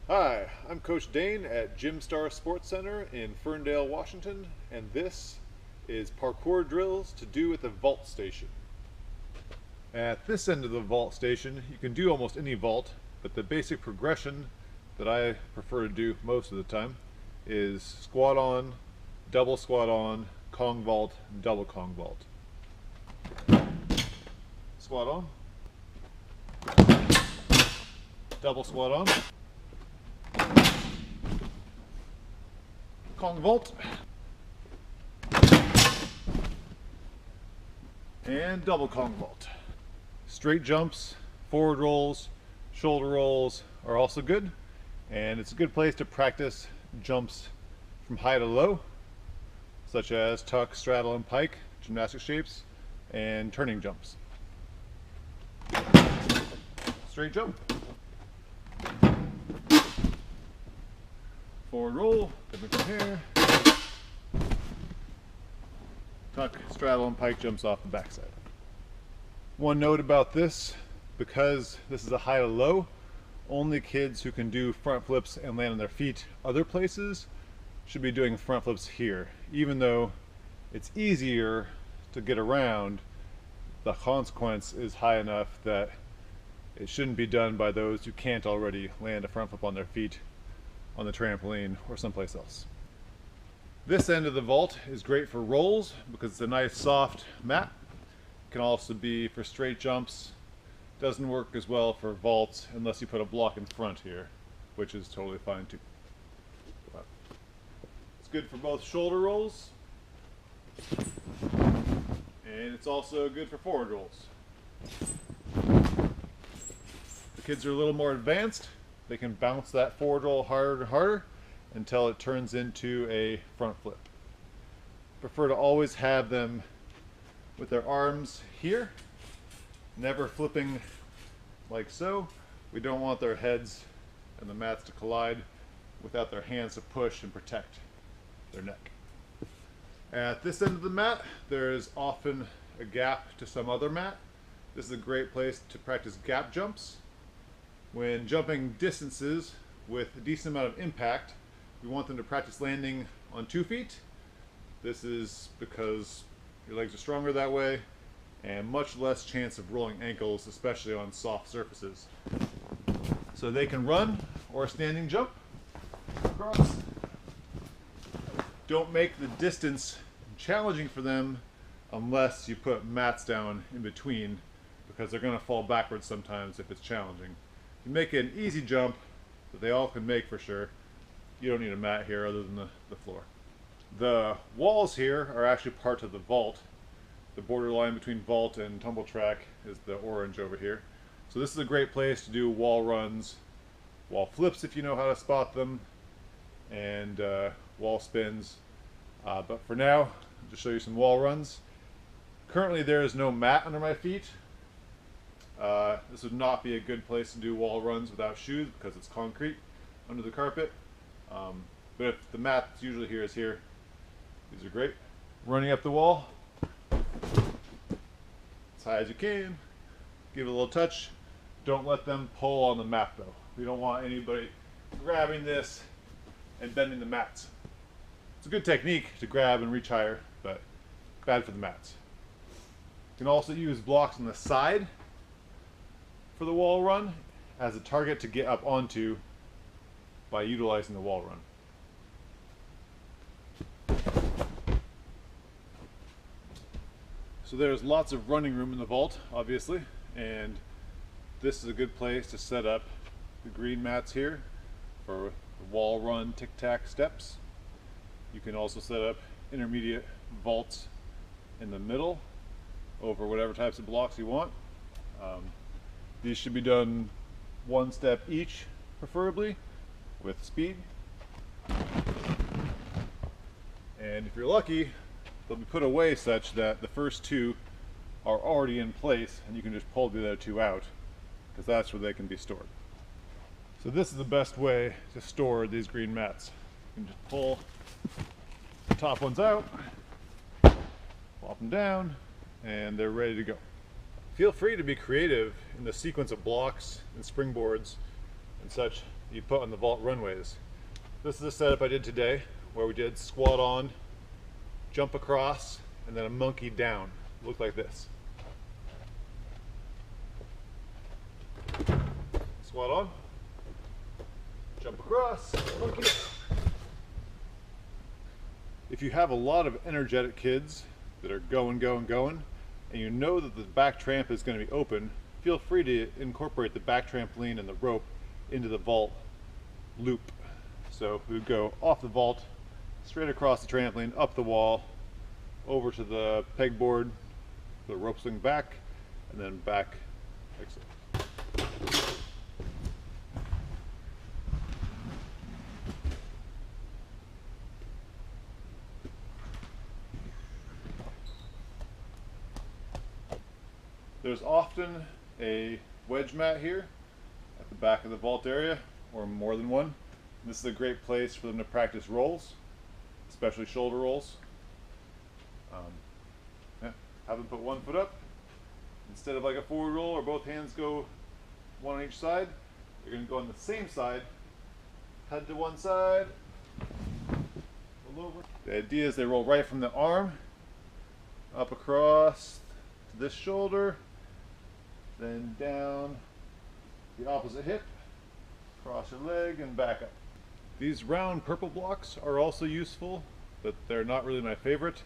Hi, I'm Coach Dane at Gym Star Sports Center in Ferndale, Washington, and this is parkour drills to do at the vault station. At this end of the vault station, you can do almost any vault, but the basic progression that I prefer to do most of the time is squat on, double squat on, Kong vault, and double Kong vault. Squat on, double squat on, Kong vault, and double Kong vault. Straight jumps, forward rolls, shoulder rolls are also good, and it's a good place to practice jumps from high to low, such as tuck, straddle, and pike, gymnastic shapes, and turning jumps. Straight jump, forward roll, different from here, tuck, straddle, and pike jumps off the backside. One note about this, because this is a high to low, only kids who can do front flips and land on their feet other places should be doing front flips here. Even though it's easier to get around, the consequence is high enough that it shouldn't be done by those who can't already land a front flip on their feet on the trampoline or someplace else. This end of the vault is great for rolls because it's a nice soft mat. It can also be for straight jumps. Doesn't work as well for vaults unless you put a block in front here, which is totally fine too. But it's good for both shoulder rolls, and it's also good for forward rolls. The kids are a little more advanced. They can bounce that forward roll harder and harder until it turns into a front flip. Prefer to always have them with their arms here, never flipping like so. We don't want their heads and the mats to collide without their hands to push and protect their neck. At this end of the mat, there is often a gap to some other mat. This is a great place to practice gap jumps. When jumping distances with a decent amount of impact, we want them to practice landing on 2 feet. This is because your legs are stronger that way and much less chance of rolling ankles, especially on soft surfaces. So they can run or standing jump across. Don't make the distance challenging for them unless you put mats down in between, because they're going to fall backwards sometimes if it's challenging. You make it an easy jump that they all can make for sure. You don't need a mat here other than the floor. The walls here are actually part of the vault. The borderline between vault and tumble track is the orange over here. So this is a great place to do wall runs, wall flips if you know how to spot them, and wall spins. But for now, I'll just show you some wall runs. Currently there is no mat under my feet. This would not be a good place to do wall runs without shoes because it's concrete under the carpet. But if the mat that's usually here is here, these are great. Running up the wall as high as you can. Give it a little touch. Don't let them pull on the mat though. We don't want anybody grabbing this and bending the mats. It's a good technique to grab and reach higher, but bad for the mats. You can also use blocks on the side for the wall run as a target to get up onto by utilizing the wall run. So there's lots of running room in the vault, obviously, and this is a good place to set up the green mats here for the wall run tic-tac steps. You can also set up intermediate vaults in the middle over whatever types of blocks you want. These should be done one step each, preferably, with speed. And if you're lucky, they'll be put away such that the first two are already in place and you can just pull the other two out, because that's where they can be stored. So this is the best way to store these green mats. You can just pull the top ones out, plop them down, and they're ready to go. Feel free to be creative in the sequence of blocks and springboards and such you put on the vault runways. This is a setup I did today where we did squat on, jump across, and then a monkey down. Look like this. Squat on, jump across, monkey down. If you have a lot of energetic kids that are going, and you know that the back tramp is going to be open, feel free to incorporate the back trampoline and the rope into the vault loop. So we would go off the vault, straight across the trampoline, up the wall, over to the pegboard, the rope swing back, and then back exit. There's often a wedge mat here at the back of the vault area, or more than one. This is a great place for them to practice rolls, especially shoulder rolls. Have them put one foot up. Instead of like a forward roll or both hands go one on each side, you're going to go on the same side, head to one side, roll over. The idea is they roll right from the arm, up across to this shoulder, then down the opposite hip, cross your leg, and back up. These round purple blocks are also useful, but they're not really my favorite.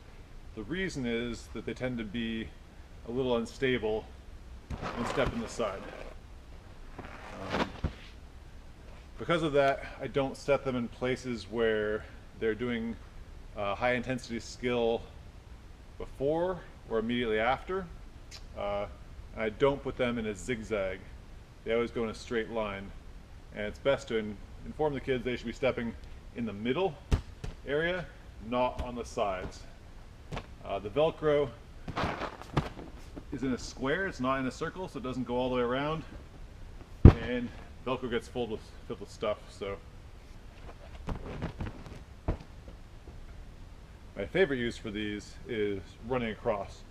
The reason is that they tend to be a little unstable when stepping the side. Because of that, I don't set them in places where they're doing high intensity skill before or immediately after. I don't put them in a zigzag. They always go in a straight line. And it's best to inform the kids they should be stepping in the middle area, not on the sides. The Velcro is in a square, it's not in a circle, so it doesn't go all the way around. And Velcro gets filled with stuff, so. My favorite use for these is running across.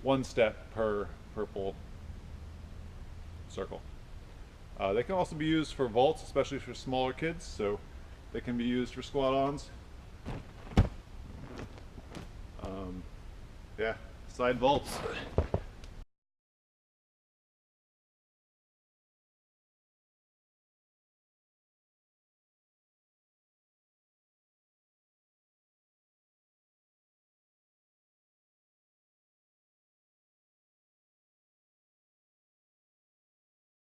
One step per purple circle. They can also be used for vaults, especially for smaller kids, so they can be used for squat-ons. Yeah, side vaults.